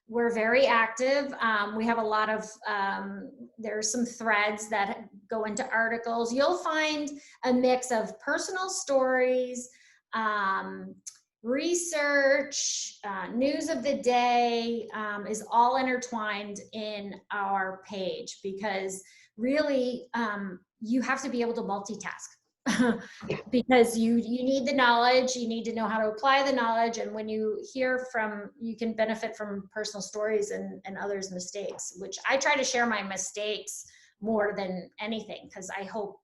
we're very active. We have a lot of, there's some threads that go into articles. You'll find a mix of personal stories, research, news of the day is all intertwined in our page, because really you have to be able to multitask. Because you need the knowledge, you need to know how to apply the knowledge, and when you hear from, you can benefit from personal stories and others' mistakes, which I try to share my mistakes more than anything, because I hope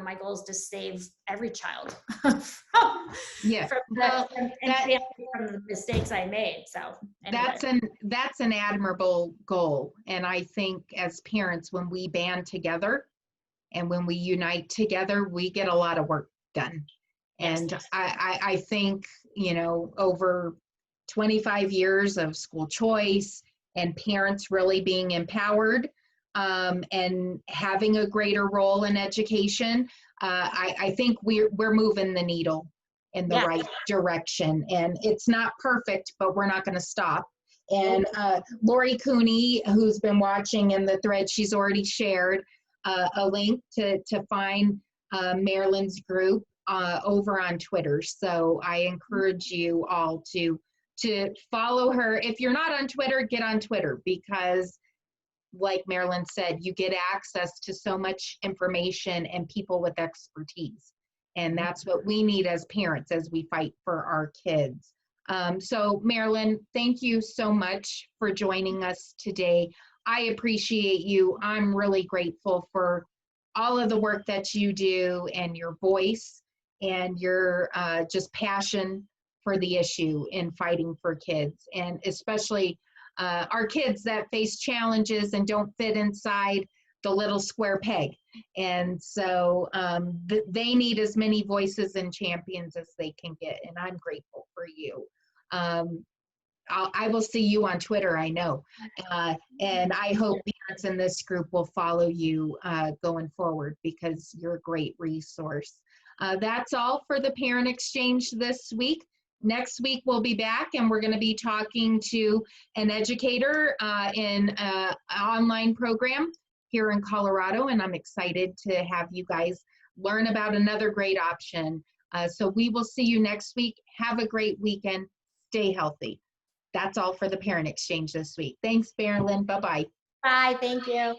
my goal is to save every child from Yeah. from Well, from the mistakes I made. So anyway. that's an admirable goal. And I think as parents, when we band together and when we unite together, we get a lot of work done. And Yes. I think, over 25 years of school choice and parents really being empowered and having a greater role in education, I think we're moving the needle in the Yeah. right direction. And it's not perfect, but we're not going to stop. And Lori Cooney, who's been watching in the thread, she's already shared a link to find Marilyn's group over on Twitter. So I encourage you all to follow her. If you're not on Twitter, get on Twitter, because like Marilyn said, you get access to so much information and people with expertise. And that's what we need as parents as we fight for our kids. So Marilyn, thank you so much for joining us today. I appreciate you. I'm really grateful for all of the work that you do and your voice and your just passion for the issue in fighting for kids, and especially our kids that face challenges and don't fit inside the little square peg. And so they need as many voices and champions as they can get. And I'm grateful for you. I will see you on Twitter, I know. And I hope parents in this group will follow you going forward, because you're a great resource. That's all for the Parent Exchange this week. Next week, we'll be back and we're going to be talking to an educator in an online program here in Colorado. And I'm excited to have you guys learn about another great option. So we will see you next week. Have a great weekend. Stay healthy. That's all for the Parent Exchange this week. Thanks, Marilyn. Bye-bye. Bye. Thank you.